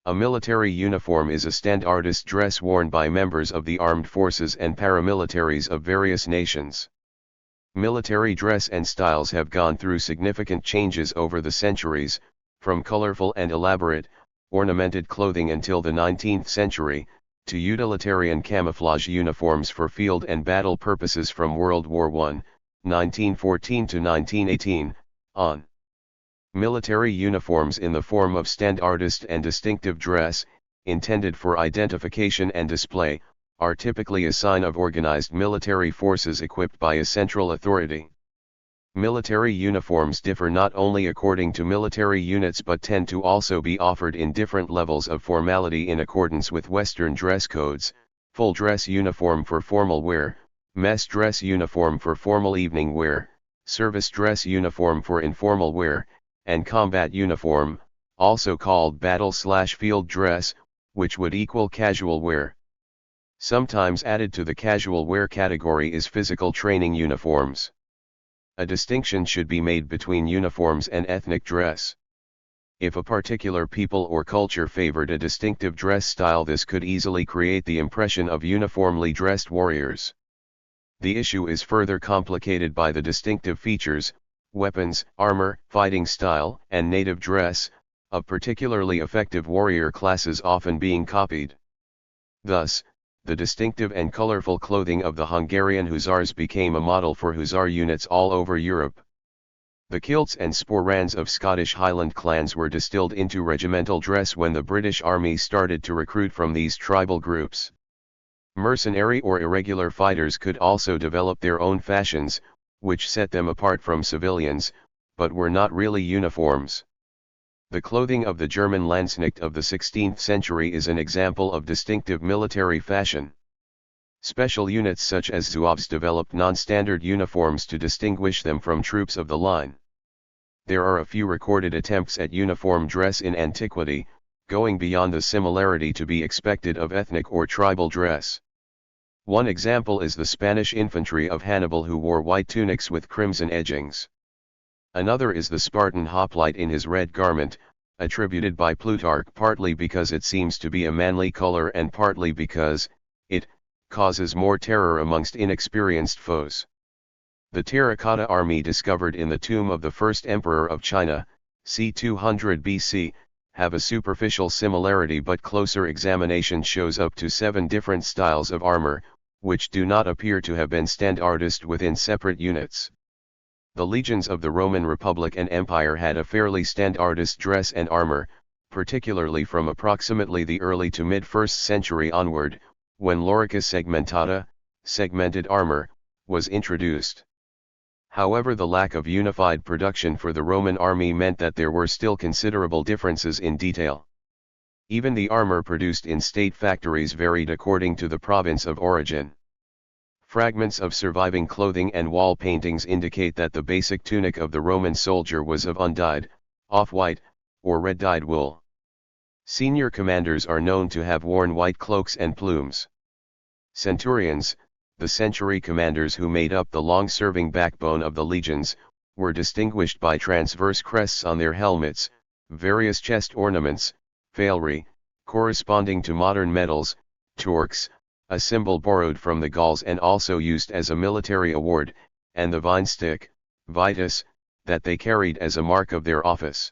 A military uniform is a standardist dress worn by members of the armed forces and paramilitaries of various nations. Military dress and styles have gone through significant changes over the centuries, from colorful and elaborate, ornamented clothing until the 19th century, to utilitarian camouflage uniforms for field and battle purposes from World War I, 1914 to 1918, on. Military uniforms in the form of standardist and distinctive dress, intended for identification and display, are typically a sign of organized military forces equipped by a central authority. Military uniforms differ not only according to military units but tend to also be offered in different levels of formality in accordance with Western dress codes: full dress uniform for formal wear, mess dress uniform for formal evening wear, service dress uniform for informal wear, and combat uniform, also called battle/field dress, which would equal casual wear. Sometimes added to the casual wear category is physical training uniforms. A distinction should be made between uniforms and ethnic dress. If a particular people or culture favored a distinctive dress style, this could easily create the impression of uniformly dressed warriors. The issue is further complicated by the distinctive features, weapons, armor, fighting style, and native dress, of particularly effective warrior classes often being copied. Thus, the distinctive and colorful clothing of the Hungarian hussars became a model for hussar units all over Europe. The kilts and sporrans of Scottish Highland clans were distilled into regimental dress when the British Army started to recruit from these tribal groups. Mercenary or irregular fighters could also develop their own fashions, which set them apart from civilians, but were not really uniforms. The clothing of the German Landsknecht of the 16th century is an example of distinctive military fashion. Special units such as Zouaves developed non-standard uniforms to distinguish them from troops of the line. There are a few recorded attempts at uniform dress in antiquity, going beyond the similarity to be expected of ethnic or tribal dress. One example is the Spanish infantry of Hannibal, who wore white tunics with crimson edgings. Another is the Spartan hoplite in his red garment, attributed by Plutarch partly because it seems to be a manly color and partly because it causes more terror amongst inexperienced foes. The terracotta army discovered in the tomb of the first emperor of China, c. 200 BC, have a superficial similarity, but closer examination shows up to 7 different styles of armor, which do not appear to have been standardist within separate units. The legions of the Roman Republic and Empire had a fairly standardist dress and armor, particularly from approximately the early to mid-1st century onward, when lorica segmentata, segmented armor, was introduced. However, the lack of unified production for the Roman army meant that there were still considerable differences in detail. Even the armor produced in state factories varied according to the province of origin. Fragments of surviving clothing and wall paintings indicate that the basic tunic of the Roman soldier was of undyed, off-white, or red-dyed wool. Senior commanders are known to have worn white cloaks and plumes. Centurions, the century commanders who made up the long-serving backbone of the legions, were distinguished by transverse crests on their helmets, various chest ornaments, phailry, corresponding to modern medals, torques, a symbol borrowed from the Gauls and also used as a military award, and the vine stick, vitus, that they carried as a mark of their office.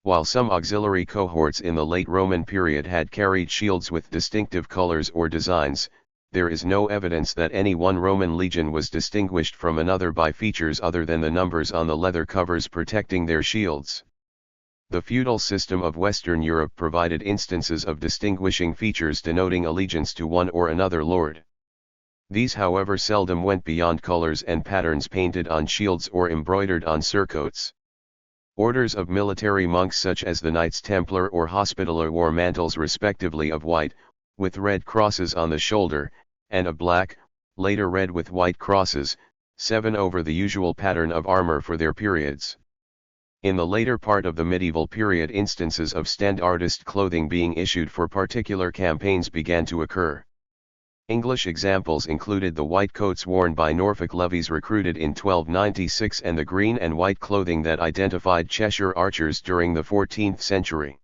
While some auxiliary cohorts in the late Roman period had carried shields with distinctive colors or designs, there is no evidence that any one Roman legion was distinguished from another by features other than the numbers on the leather covers protecting their shields. The feudal system of Western Europe provided instances of distinguishing features denoting allegiance to one or another lord. These, however, seldom went beyond colors and patterns painted on shields or embroidered on surcoats. Orders of military monks such as the Knights Templar or Hospitaller wore mantles respectively of white, with red crosses on the shoulder, and of black, later red with white crosses, 7 over the usual pattern of armor for their periods. In the later part of the medieval period, instances of standardist clothing being issued for particular campaigns began to occur. English examples included the white coats worn by Norfolk levies recruited in 1296 and the green and white clothing that identified Cheshire archers during the 14th century.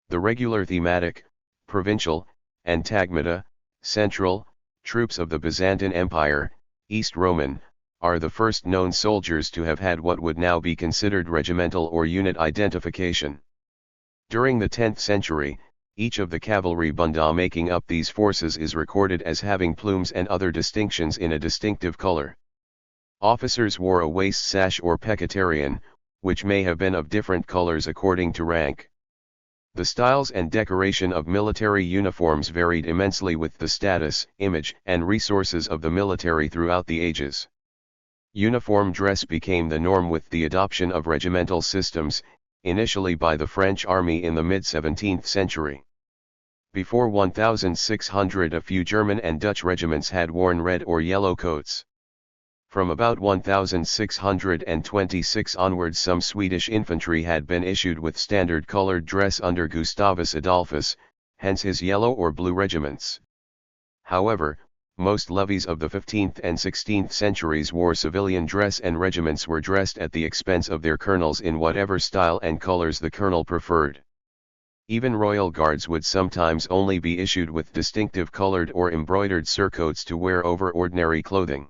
The regular thematic, provincial, and tagmata, central, troops of the Byzantine Empire, East Roman, are the first known soldiers to have had what would now be considered regimental or unit identification. During the 10th century, each of the cavalry bunda making up these forces is recorded as having plumes and other distinctions in a distinctive color. Officers wore a waist sash or peccatarion, which may have been of different colors according to rank. The styles and decoration of military uniforms varied immensely with the status, image, and resources of the military throughout the ages. Uniform dress became the norm with the adoption of regimental systems, initially by the French army in the mid-17th century. Before 1600 a few German and Dutch regiments had worn red or yellow coats. From about 1626 onwards some Swedish infantry had been issued with standard colored dress under Gustavus Adolphus, hence his yellow or blue regiments. However, most levies of the 15th and 16th centuries wore civilian dress and regiments were dressed at the expense of their colonels in whatever style and colors the colonel preferred. Even royal guards would sometimes only be issued with distinctive colored or embroidered surcoats to wear over ordinary clothing.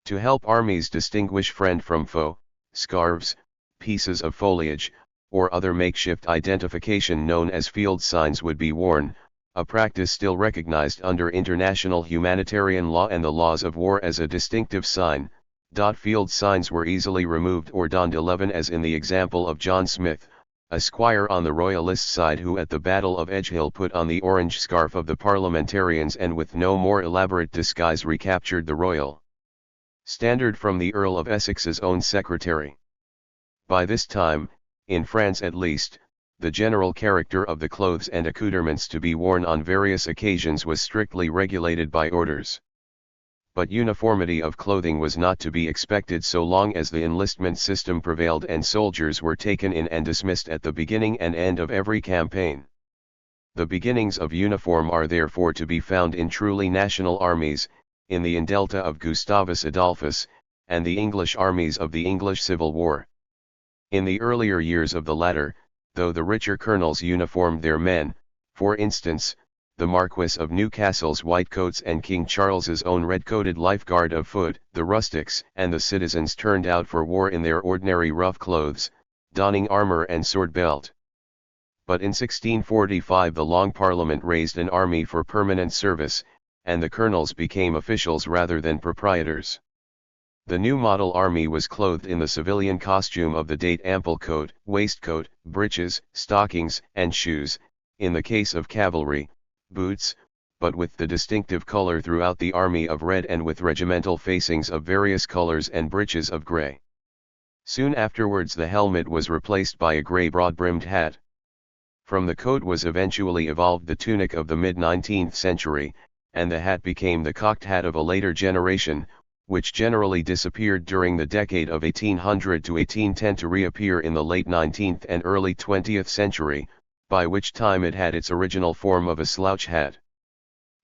To help armies distinguish friend from foe, scarves, pieces of foliage, or other makeshift identification known as field signs would be worn, a practice still recognized under international humanitarian law and the laws of war as a distinctive sign. Field signs were easily removed or donned 11 as in the example of John Smith, a squire on the royalist side who at the Battle of Edgehill put on the orange scarf of the parliamentarians and with no more elaborate disguise recaptured the royal standard from the Earl of Essex's own secretary. By this time, in France at least, the general character of the clothes and accoutrements to be worn on various occasions was strictly regulated by orders. But uniformity of clothing was not to be expected so long as the enlistment system prevailed and soldiers were taken in and dismissed at the beginning and end of every campaign. The beginnings of uniform are therefore to be found in truly national armies, in the Indelta of Gustavus Adolphus, and the English armies of the English Civil War. In the earlier years of the latter, though the richer colonels uniformed their men, for instance, the Marquis of Newcastle's white coats and King Charles's own red-coated Life Guard of foot, the rustics and the citizens turned out for war in their ordinary rough clothes, donning armor and sword belt. But in 1645 the Long Parliament raised an army for permanent service, and the colonels became officials rather than proprietors. The new model army was clothed in the civilian costume of the date: ample coat, waistcoat, breeches, stockings, and shoes, in the case of cavalry, boots, but with the distinctive color throughout the army of red and with regimental facings of various colors and breeches of gray. Soon afterwards the helmet was replaced by a gray broad-brimmed hat. From the coat was eventually evolved the tunic of the mid-19th century, and the hat became the cocked hat of a later generation, which generally disappeared during the decade of 1800 to 1810 to reappear in the late 19th and early 20th century, by which time it had its original form of a slouch hat.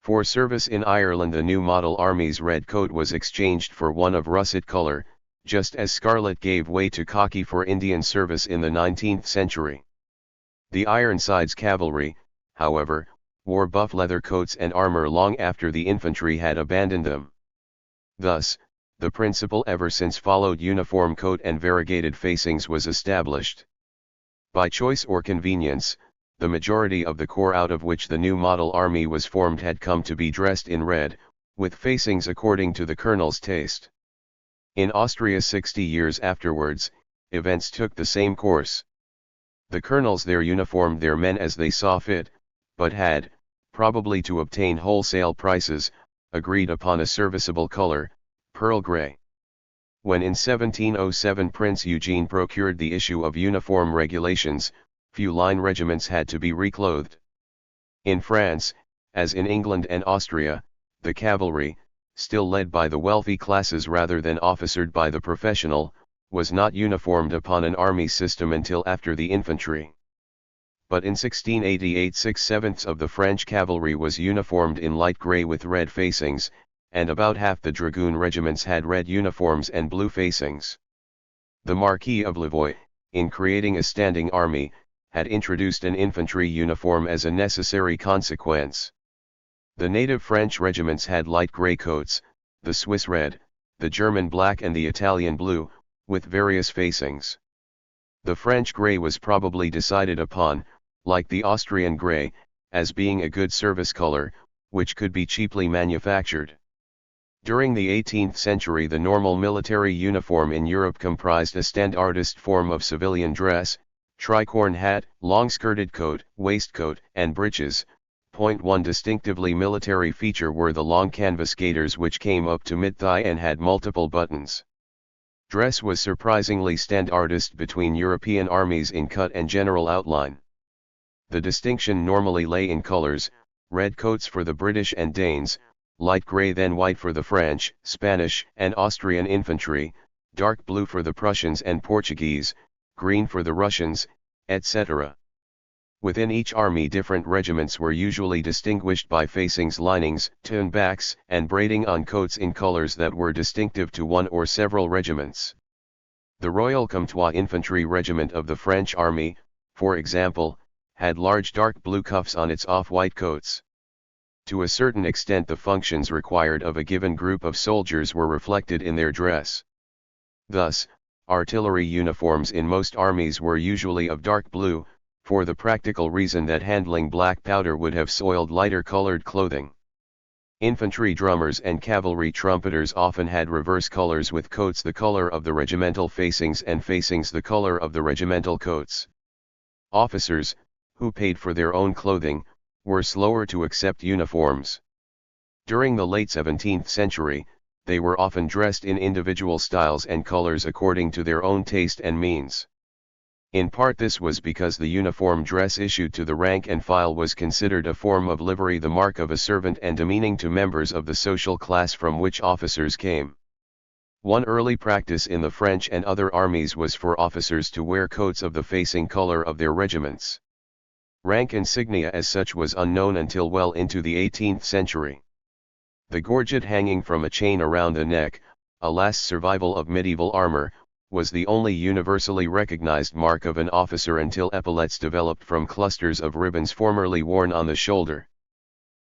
For service in Ireland the new model army's red coat was exchanged for one of russet color, just as scarlet gave way to khaki for Indian service in the 19th century. The Ironsides cavalry, however, wore buff leather coats and armor long after the infantry had abandoned them. Thus, the principle ever since followed uniform coat and variegated facings was established. By choice or convenience, the majority of the corps out of which the new model army was formed had come to be dressed in red, with facings according to the colonel's taste. In Austria 60 years afterwards, events took the same course. The colonels there uniformed their men as they saw fit, but had, probably to obtain wholesale prices, agreed upon a serviceable color, pearl gray. When in 1707 Prince Eugene procured the issue of uniform regulations, few line regiments had to be reclothed. In France, as in England and Austria, the cavalry, still led by the wealthy classes rather than officered by the professional, was not uniformed upon an army system until after the infantry. But in 1688 6/7 of the French cavalry was uniformed in light grey with red facings, and about half the dragoon regiments had red uniforms and blue facings. The Marquis of Louvois, in creating a standing army, had introduced an infantry uniform as a necessary consequence. The native French regiments had light grey coats, the Swiss red, the German black and the Italian blue, with various facings. The French grey was probably decided upon, like the Austrian grey, as being a good service color, which could be cheaply manufactured. During the 18th century, the normal military uniform in Europe comprised a standardist form of civilian dress: tricorn hat, long-skirted coat, waistcoat, and breeches. One distinctively military feature were the long canvas gaiters, which came up to mid-thigh and had multiple buttons. Dress was surprisingly standardist between European armies in cut and general outline. The distinction normally lay in colors: red coats for the British and Danes, light grey then white for the French, Spanish, and Austrian infantry, dark blue for the Prussians and Portuguese, green for the Russians, etc. Within each army, different regiments were usually distinguished by facings, linings, turnbacks, and braiding on coats in colors that were distinctive to one or several regiments. The Royal Comtois Infantry Regiment of the French Army, for example, had large dark blue cuffs on its off-white coats. To a certain extent, the functions required of a given group of soldiers were reflected in their dress. Thus, artillery uniforms in most armies were usually of dark blue, for the practical reason that handling black powder would have soiled lighter colored clothing. Infantry drummers and cavalry trumpeters often had reverse colors, with coats the color of the regimental facings and facings the color of the regimental coats. Officers, who paid for their own clothing, were slower to accept uniforms. During the late 17th century, they were often dressed in individual styles and colors according to their own taste and means. In part, this was because the uniform dress issued to the rank and file was considered a form of livery, the mark of a servant, and demeaning to members of the social class from which officers came. One early practice in the French and other armies was for officers to wear coats of the facing color of their regiments. Rank insignia as such was unknown until well into the 18th century. The gorget hanging from a chain around the neck, a last survival of medieval armor, was the only universally recognized mark of an officer until epaulets developed from clusters of ribbons formerly worn on the shoulder.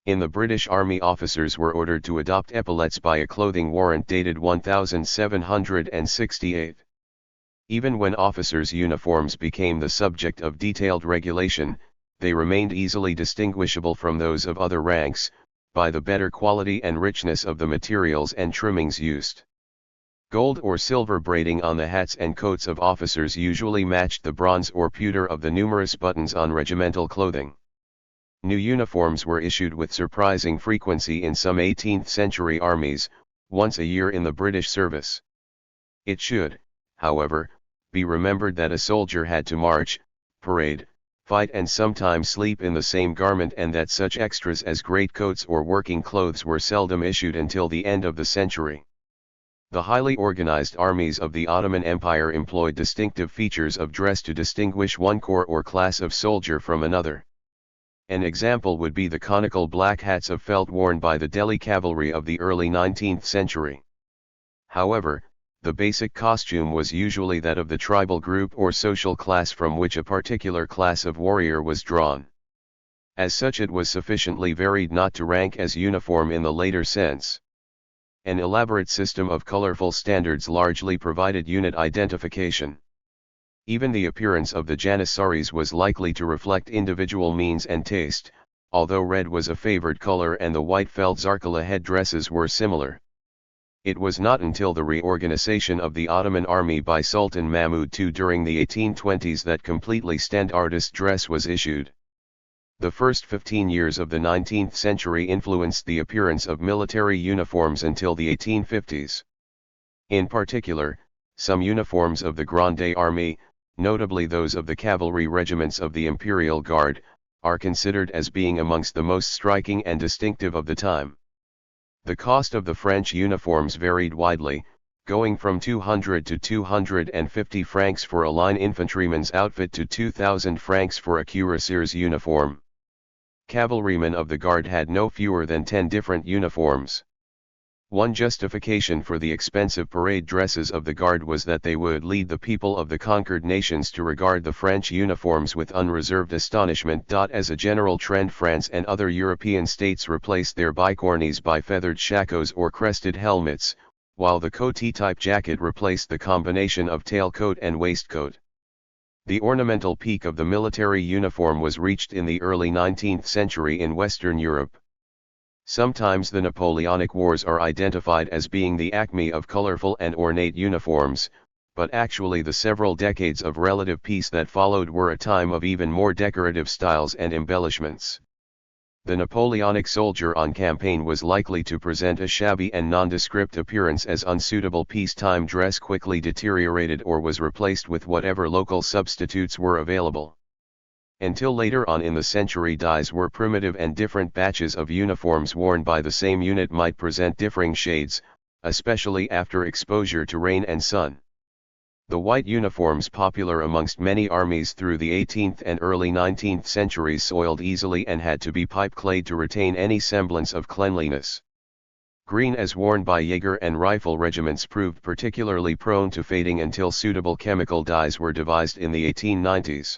In the British Army, officers were ordered to adopt epaulets by a clothing warrant dated 1768. Even when officers' uniforms became the subject of detailed regulation, they remained easily distinguishable from those of other ranks, by the better quality and richness of the materials and trimmings used. Gold or silver braiding on the hats and coats of officers usually matched the bronze or pewter of the numerous buttons on regimental clothing. New uniforms were issued with surprising frequency in some 18th century armies, once a year in the British service. It should, however, be remembered that a soldier had to march, parade, fight and sometimes sleep in the same garment, and that such extras as greatcoats or working clothes were seldom issued until the end of the century. The highly organized armies of the Ottoman Empire employed distinctive features of dress to distinguish one corps or class of soldier from another. An example would be the conical black hats of felt worn by the Delhi cavalry of the early 19th century. However, the basic costume was usually that of the tribal group or social class from which a particular class of warrior was drawn. As such, it was sufficiently varied not to rank as uniform in the later sense. An elaborate system of colorful standards largely provided unit identification. Even the appearance of the janissaries was likely to reflect individual means and taste, although red was a favored color and the white felt zarkala headdresses were similar. It was not until the reorganization of the Ottoman army by Sultan Mahmud II during the 1820s that completely standardist dress was issued. The first 15 years of the 19th century influenced the appearance of military uniforms until the 1850s. In particular, some uniforms of the Grande Armée, notably those of the cavalry regiments of the Imperial Guard, are considered as being amongst the most striking and distinctive of the time. The cost of the French uniforms varied widely, going from 200 to 250 francs for a line infantryman's outfit to 2,000 francs for a cuirassier's uniform. Cavalrymen of the Guard had no fewer than 10 different uniforms. One justification for the expensive parade dresses of the Guard was that they would lead the people of the conquered nations to regard the French uniforms with unreserved astonishment. As a general trend, France and other European states replaced their bicornes by feathered shakos or crested helmets, while the coatee-type jacket replaced the combination of tailcoat and waistcoat. The ornamental peak of the military uniform was reached in the early 19th century in Western Europe. Sometimes the Napoleonic Wars are identified as being the acme of colorful and ornate uniforms, but actually the several decades of relative peace that followed were a time of even more decorative styles and embellishments. The Napoleonic soldier on campaign was likely to present a shabby and nondescript appearance as unsuitable peacetime dress quickly deteriorated or was replaced with whatever local substitutes were available. Until later on in the century, dyes were primitive and different batches of uniforms worn by the same unit might present differing shades, especially after exposure to rain and sun. The white uniforms, popular amongst many armies through the 18th and early 19th centuries, soiled easily and had to be pipe-clayed to retain any semblance of cleanliness. Green, as worn by Jaeger and rifle regiments, proved particularly prone to fading until suitable chemical dyes were devised in the 1890s.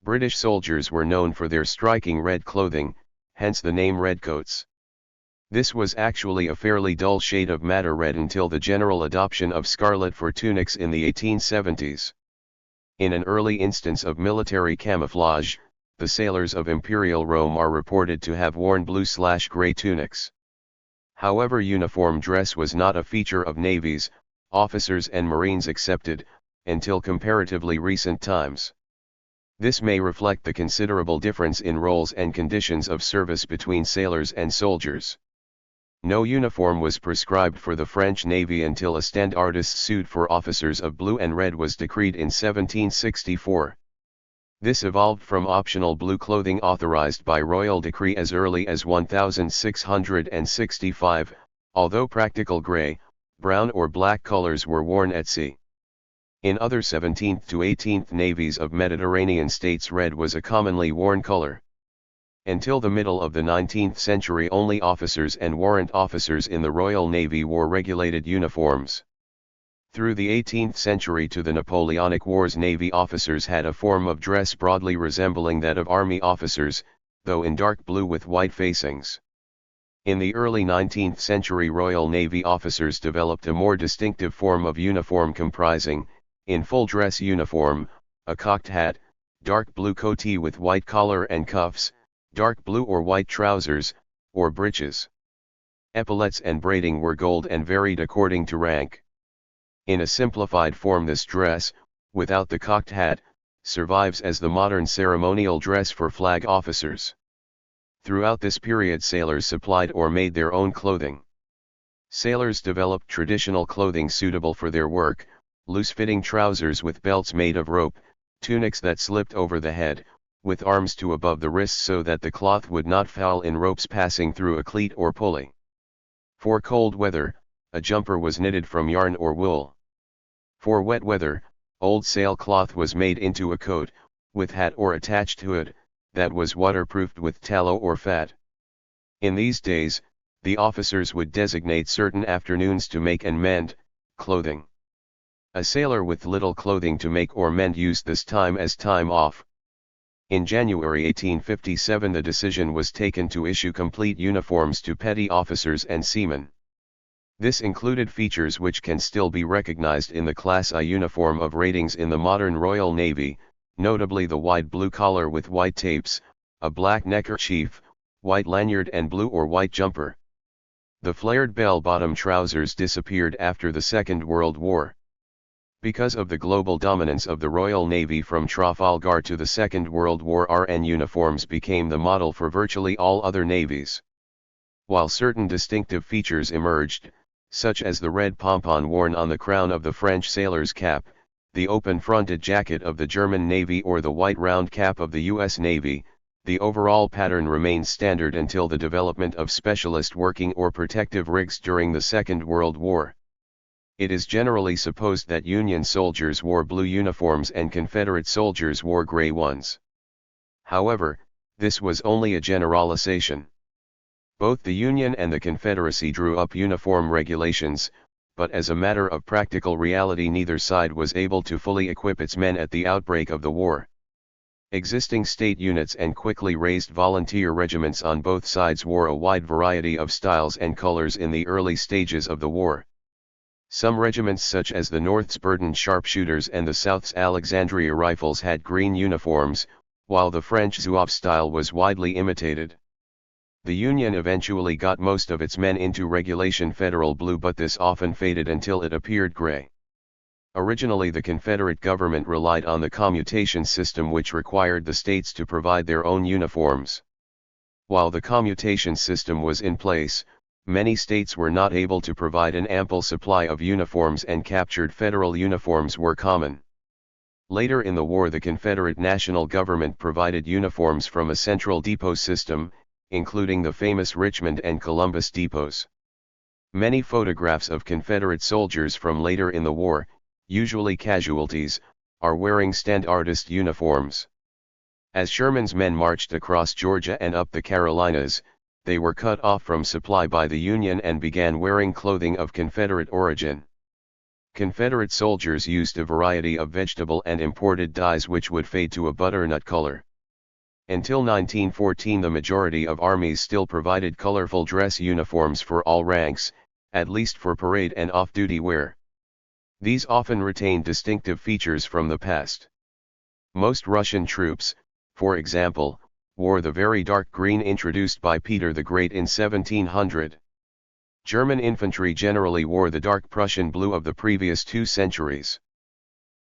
British soldiers were known for their striking red clothing, hence the name redcoats. This was actually a fairly dull shade of madder red until the general adoption of scarlet for tunics in the 1870s. In an early instance of military camouflage, the sailors of Imperial Rome are reported to have worn blue/gray tunics. However, uniform dress was not a feature of navies, officers and marines excepted, until comparatively recent times. This may reflect the considerable difference in roles and conditions of service between sailors and soldiers. No uniform was prescribed for the French Navy until a standardist suit for officers of blue and red was decreed in 1764. This evolved from optional blue clothing authorized by royal decree as early as 1665, although practical gray, brown or black colors were worn at sea. In other 17th to 18th navies of Mediterranean states, red was a commonly worn color. Until the middle of the 19th century, only officers and warrant officers in the Royal Navy wore regulated uniforms. Through the 18th century to the Napoleonic Wars, Navy officers had a form of dress broadly resembling that of Army officers, though in dark blue with white facings. In the early 19th century, Royal Navy officers developed a more distinctive form of uniform comprising, in full dress uniform, a cocked hat, dark blue coatee with white collar and cuffs, dark blue or white trousers, or breeches. Epaulets and braiding were gold and varied according to rank. In a simplified form, this dress, without the cocked hat, survives as the modern ceremonial dress for flag officers. Throughout this period, sailors supplied or made their own clothing. Sailors developed traditional clothing suitable for their work: loose-fitting trousers with belts made of rope, tunics that slipped over the head, with arms to above the wrists so that the cloth would not foul in ropes passing through a cleat or pulley. For cold weather, a jumper was knitted from yarn or wool. For wet weather, old sailcloth was made into a coat, with hat or attached hood, that was waterproofed with tallow or fat. In these days, the officers would designate certain afternoons to make and mend clothing. A sailor with little clothing to make or mend used this time as time off. In January 1857, the decision was taken to issue complete uniforms to petty officers and seamen. This included features which can still be recognized in the Class I uniform of ratings in the modern Royal Navy, notably the wide blue collar with white tapes, a black neckerchief, white lanyard and blue or white jumper. The flared bell-bottom trousers disappeared after the Second World War. Because of the global dominance of the Royal Navy from Trafalgar to the Second World War, RN uniforms became the model for virtually all other navies. While certain distinctive features emerged, such as the red pompon worn on the crown of the French sailor's cap, the open-fronted jacket of the German Navy or the white round cap of the U.S. Navy, the overall pattern remained standard until the development of specialist working or protective rigs during the Second World War. It is generally supposed that Union soldiers wore blue uniforms and Confederate soldiers wore gray ones. However, this was only a generalization. Both the Union and the Confederacy drew up uniform regulations, but as a matter of practical reality neither side was able to fully equip its men at the outbreak of the war. Existing state units and quickly raised volunteer regiments on both sides wore a wide variety of styles and colors in the early stages of the war. Some regiments such as the North's Burton Sharpshooters and the South's Alexandria Rifles had green uniforms, while the French Zouave style was widely imitated. The Union eventually got most of its men into regulation Federal blue, but this often faded until it appeared gray. Originally the Confederate government relied on the commutation system, which required the states to provide their own uniforms. While the commutation system was in place, many states were not able to provide an ample supply of uniforms and captured federal uniforms were common. Later in the war the Confederate national government provided uniforms from a central depot system, including the famous Richmond and Columbus depots. Many photographs of Confederate soldiers from later in the war, usually casualties, are wearing standardist uniforms. As Sherman's men marched across Georgia and up the Carolinas, they were cut off from supply by the Union and began wearing clothing of Confederate origin. Confederate soldiers used a variety of vegetable and imported dyes which would fade to a butternut color. Until 1914 the majority of armies still provided colorful dress uniforms for all ranks, at least for parade and off-duty wear. These often retained distinctive features from the past. Most Russian troops, for example, wore the very dark green introduced by Peter the Great in 1700. German infantry generally wore the dark Prussian blue of the previous 2 centuries.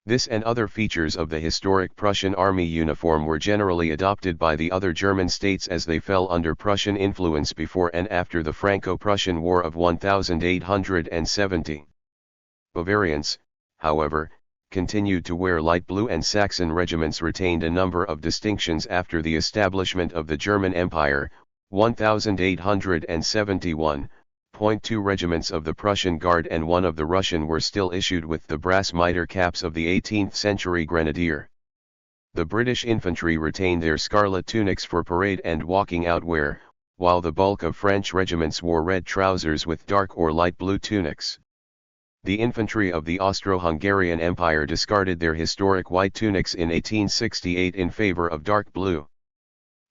This and other features of the historic Prussian army uniform were generally adopted by the other German states as they fell under Prussian influence before and after the Franco-Prussian War of 1870. Bavarians, however, continued to wear light blue, and Saxon regiments retained a number of distinctions after the establishment of the German Empire. 1871, 2 regiments of the Prussian Guard and 1 of the Russian were still issued with the brass mitre caps of the 18th century grenadier. The British infantry retained their scarlet tunics for parade and walking out wear, while the bulk of French regiments wore red trousers with dark or light blue tunics. The infantry of the Austro-Hungarian Empire discarded their historic white tunics in 1868 in favor of dark blue.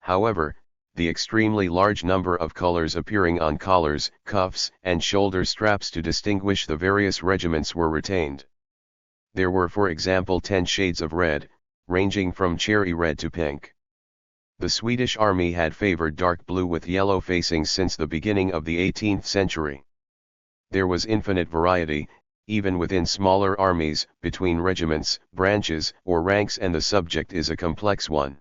However, the extremely large number of colors appearing on collars, cuffs, and shoulder straps to distinguish the various regiments were retained. There were, for example, 10 shades of red, ranging from cherry red to pink. The Swedish army had favored dark blue with yellow facings since the beginning of the 18th century. There was infinite variety, even within smaller armies, between regiments, branches, or ranks, and the subject is a complex one.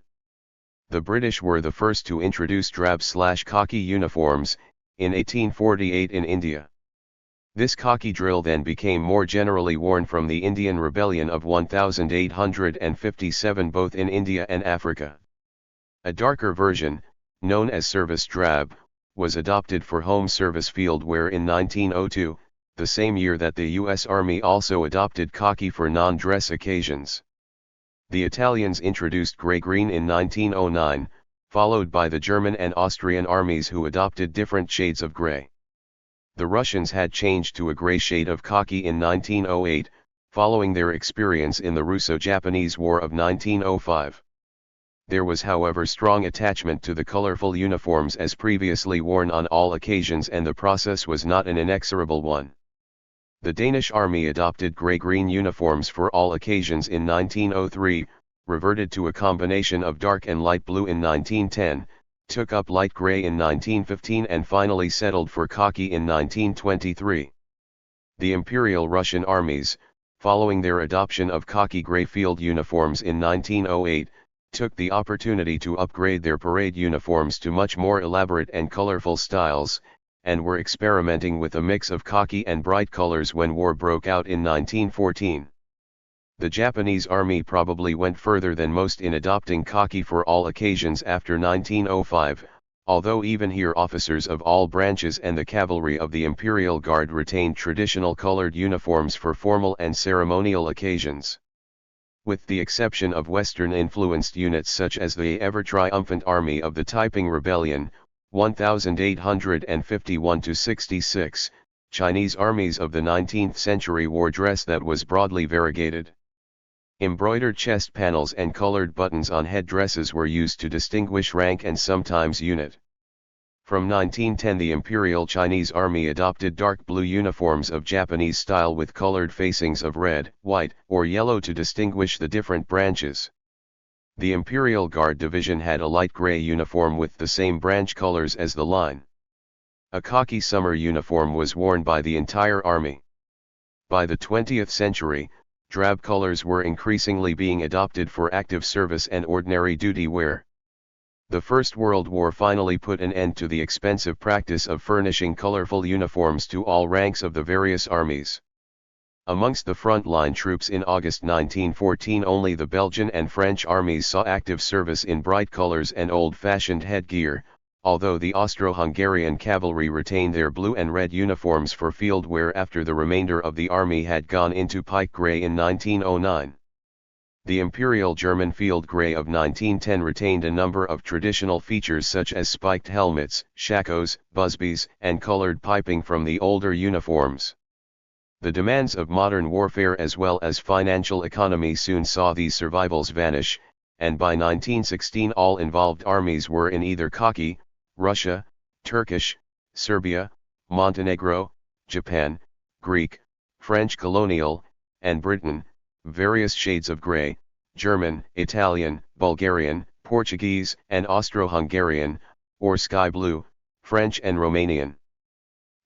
The British were the first to introduce drab/khaki uniforms, in 1848 in India. This khaki drill then became more generally worn from the Indian Rebellion of 1857 both in India and Africa. A darker version, known as service drab, was adopted for home service field wear in 1902, the same year that the U.S. Army also adopted khaki for non-dress occasions. The Italians introduced gray-green in 1909, followed by the German and Austrian armies who adopted different shades of gray. The Russians had changed to a gray shade of khaki in 1908, following their experience in the Russo-Japanese War of 1905. There was, however, strong attachment to the colorful uniforms as previously worn on all occasions, and the process was not an inexorable one. The Danish army adopted gray-green uniforms for all occasions in 1903, reverted to a combination of dark and light blue in 1910, took up light gray in 1915 and finally settled for khaki in 1923. The Imperial Russian armies, following their adoption of khaki gray field uniforms in 1908, took the opportunity to upgrade their parade uniforms to much more elaborate and colorful styles, and were experimenting with a mix of khaki and bright colors when war broke out in 1914. The Japanese army probably went further than most in adopting khaki for all occasions after 1905, although even here officers of all branches and the cavalry of the Imperial Guard retained traditional colored uniforms for formal and ceremonial occasions. With the exception of Western-influenced units such as the ever-triumphant Army of the Taiping Rebellion, 1851–66, Chinese armies of the 19th century wore dress that was broadly variegated. Embroidered chest panels and colored buttons on headdresses were used to distinguish rank and sometimes unit. From 1910 the Imperial Chinese Army adopted dark blue uniforms of Japanese style with colored facings of red, white, or yellow to distinguish the different branches. The Imperial Guard Division had a light gray uniform with the same branch colors as the line. A khaki summer uniform was worn by the entire army. By the 20th century, drab colors were increasingly being adopted for active service and ordinary duty wear. The First World War finally put an end to the expensive practice of furnishing colorful uniforms to all ranks of the various armies. Amongst the front-line troops in August 1914 only the Belgian and French armies saw active service in bright colors and old-fashioned headgear, although the Austro-Hungarian cavalry retained their blue and red uniforms for field wear after the remainder of the army had gone into pike gray in 1909. The Imperial German Field Grey of 1910 retained a number of traditional features such as spiked helmets, shakos, busbies, and colored piping from the older uniforms. The demands of modern warfare as well as financial economy soon saw these survivals vanish, and by 1916 all involved armies were in either khaki, Russia, Turkish, Serbia, Montenegro, Japan, Greek, French colonial, and Britain, various shades of grey, German, Italian, Bulgarian, Portuguese, and Austro-Hungarian, or sky blue, French and Romanian.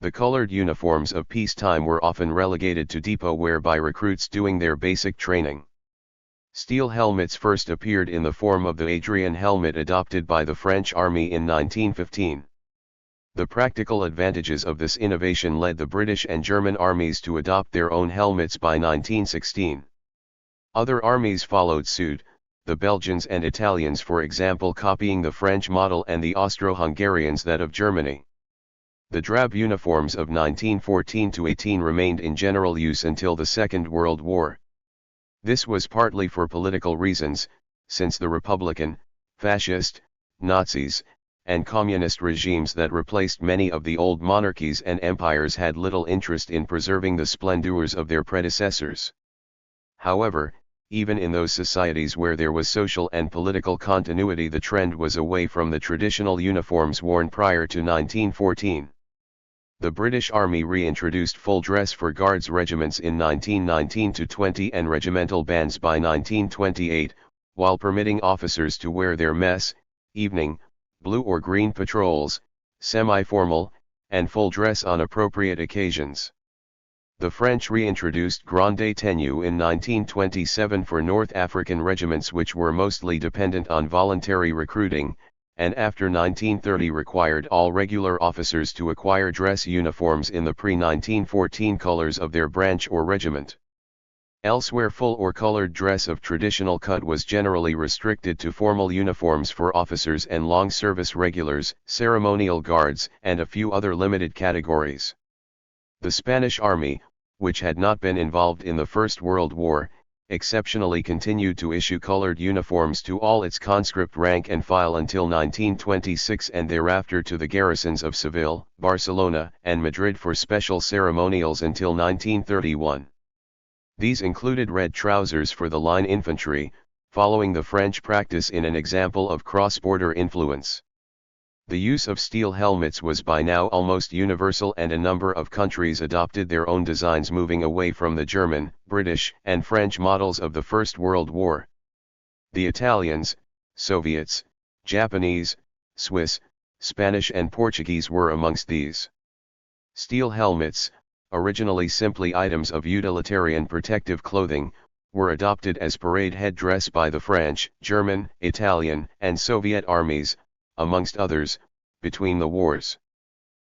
The colored uniforms of peacetime were often relegated to depot wear by recruits doing their basic training. Steel helmets first appeared in the form of the Adrian helmet adopted by the French Army in 1915. The practical advantages of this innovation led the British and German armies to adopt their own helmets by 1916. Other armies followed suit, the Belgians and Italians for example copying the French model and the Austro-Hungarians that of Germany. The drab uniforms of 1914–18 remained in general use until the Second World War. This was partly for political reasons, since the Republican, Fascist, Nazis, and Communist regimes that replaced many of the old monarchies and empires had little interest in preserving the splendors of their predecessors. However, even in those societies where there was social and political continuity the trend was away from the traditional uniforms worn prior to 1914. The British Army reintroduced full dress for Guards regiments in 1919–20 and regimental bands by 1928, while permitting officers to wear their mess, evening, blue or green patrols, semi-formal, and full dress on appropriate occasions. The French reintroduced grande tenue in 1927 for North African regiments which were mostly dependent on voluntary recruiting, and after 1930 required all regular officers to acquire dress uniforms in the pre-1914 colors of their branch or regiment. Elsewhere full or colored dress of traditional cut was generally restricted to formal uniforms for officers and long service regulars, ceremonial guards, and a few other limited categories. The Spanish Army, which had not been involved in the First World War, exceptionally continued to issue colored uniforms to all its conscript rank and file until 1926 and thereafter to the garrisons of Seville, Barcelona, and Madrid for special ceremonials until 1931. These included red trousers for the line infantry, following the French practice in an example of cross-border influence. The use of steel helmets was by now almost universal and a number of countries adopted their own designs moving away from the German, British, and French models of the First World War. The Italians, Soviets, Japanese, Swiss, Spanish and Portuguese were amongst these. Steel helmets, originally simply items of utilitarian protective clothing, were adopted as parade headdress by the French, German, Italian, and Soviet armies, amongst others, between the wars.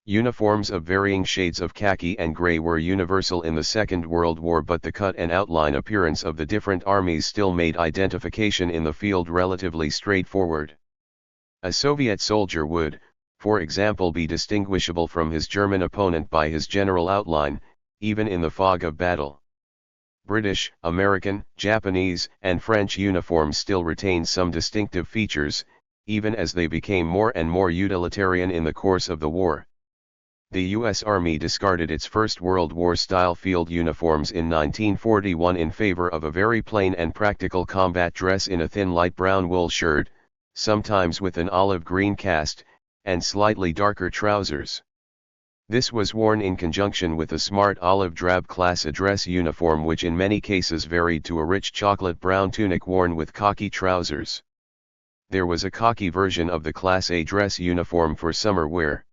Uniforms of varying shades of khaki and gray were universal in the Second World War, but the cut and outline appearance of the different armies still made identification in the field relatively straightforward. A Soviet soldier would, for example, be distinguishable from his German opponent by his general outline, even in the fog of battle. British, American, Japanese, and French uniforms still retain some distinctive features, even as they became more and more utilitarian in the course of the war. The U.S. Army discarded its First World War-style field uniforms in 1941 in favor of a very plain and practical combat dress in a thin light brown wool shirt, sometimes with an olive green cast, and slightly darker trousers. This was worn in conjunction with a smart olive drab class A dress uniform, which in many cases varied to a rich chocolate brown tunic worn with khaki trousers. There was a khaki version of the Class A dress uniform for summer wear.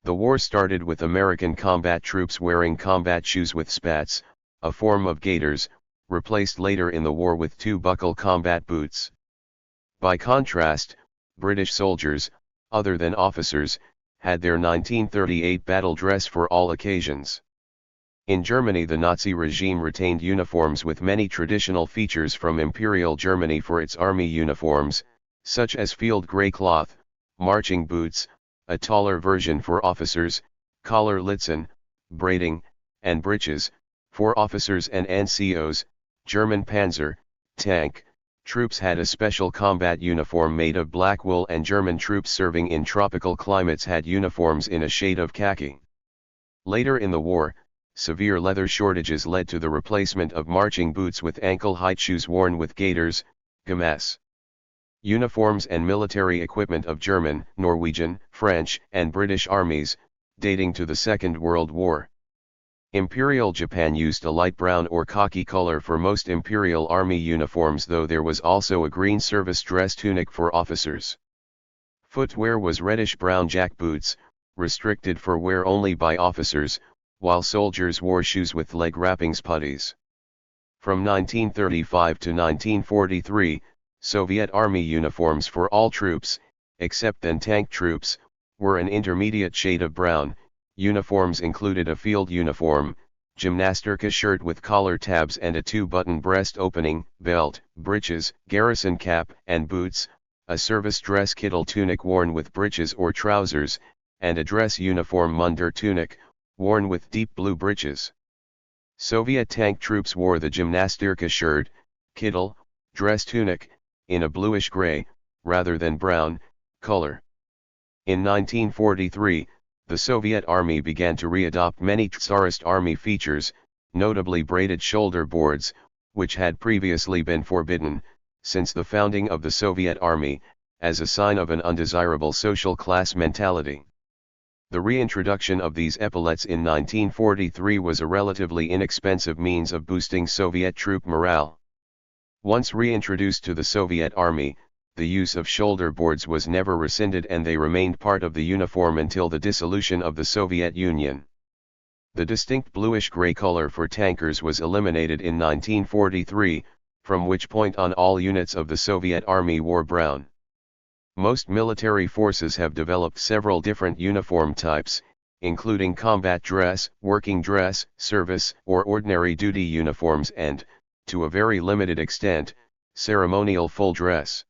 The war started with American combat troops wearing combat shoes with spats, a form of gaiters, replaced later in the war with two-buckle combat boots. By contrast, British soldiers, other than officers, had their 1938 battle dress for all occasions. In Germany, the Nazi regime retained uniforms with many traditional features from Imperial Germany for its army uniforms, such as field grey cloth, marching boots, a taller version for officers, collar litzen, braiding, and breeches, for officers and NCOs. German panzer, tank, troops had a special combat uniform made of black wool, and German troops serving in tropical climates had uniforms in a shade of khaki. Later in the war, severe leather shortages led to the replacement of marching boots with ankle-height shoes worn with gaiters, gamas. Uniforms and military equipment of German, Norwegian, French, and British armies, dating to the Second World War. Imperial Japan used a light brown or khaki color for most Imperial Army uniforms, though there was also a green service dress tunic for officers. Footwear was reddish-brown jack boots, restricted for wear only by officers, while soldiers wore shoes with leg wrappings puttees. From 1935 to 1943, Soviet Army uniforms for all troops, except then tank troops, were an intermediate shade of brown. Uniforms included a field uniform, gymnastica shirt with collar tabs and a two-button breast opening, belt, breeches, garrison cap, and boots, a service dress kittel tunic worn with breeches or trousers, and a dress uniform munder tunic, worn with deep blue breeches. Soviet tank troops wore the gymnastica shirt, kittel, dress tunic, in a bluish-gray, rather than brown, color. In 1943, the Soviet Army began to re-adopt many Tsarist Army features, notably braided shoulder boards, which had previously been forbidden, since the founding of the Soviet Army, as a sign of an undesirable social class mentality. The reintroduction of these epaulets in 1943 was a relatively inexpensive means of boosting Soviet troop morale. Once reintroduced to the Soviet Army, the use of shoulder boards was never rescinded, and they remained part of the uniform until the dissolution of the Soviet Union. The distinct bluish-gray color for tankers was eliminated in 1943, from which point on all units of the Soviet Army wore brown. Most military forces have developed several different uniform types, including combat dress, working dress, service or ordinary duty uniforms, and, to a very limited extent, ceremonial full dress.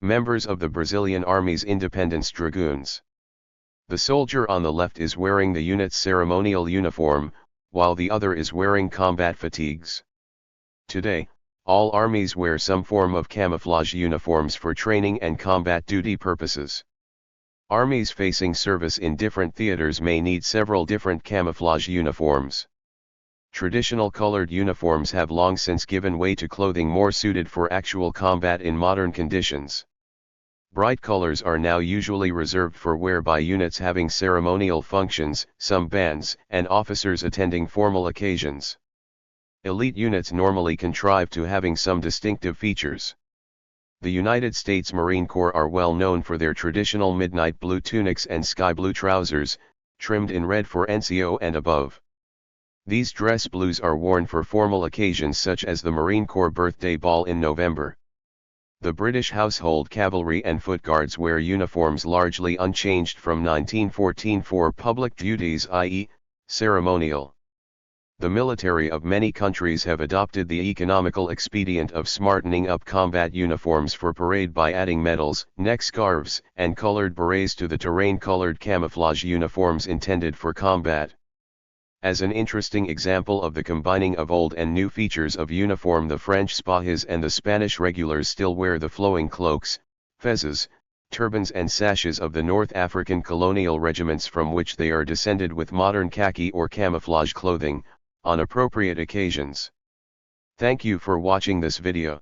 Members of the Brazilian Army's Independence Dragoons. The soldier on the left is wearing the unit's ceremonial uniform, while the other is wearing combat fatigues. Today, all armies wear some form of camouflage uniforms for training and combat duty purposes. Armies facing service in different theaters may need several different camouflage uniforms. Traditional colored uniforms have long since given way to clothing more suited for actual combat in modern conditions. Bright colors are now usually reserved for wear by units having ceremonial functions, some bands, and officers attending formal occasions. Elite units normally contrive to having some distinctive features. The United States Marine Corps are well known for their traditional midnight blue tunics and sky blue trousers, trimmed in red for NCO and above. These dress blues are worn for formal occasions such as the Marine Corps birthday ball in November. The British Household Cavalry and Foot Guards wear uniforms largely unchanged from 1914 for public duties, i.e., ceremonial. The military of many countries have adopted the economical expedient of smartening up combat uniforms for parade by adding medals, neck scarves, and colored berets to the terrain-colored camouflage uniforms intended for combat. As an interesting example of the combining of old and new features of uniform, the French Spahis and the Spanish regulars still wear the flowing cloaks, fezes, turbans and sashes of the North African colonial regiments from which they are descended with modern khaki or camouflage clothing, on appropriate occasions. Thank you for watching this video.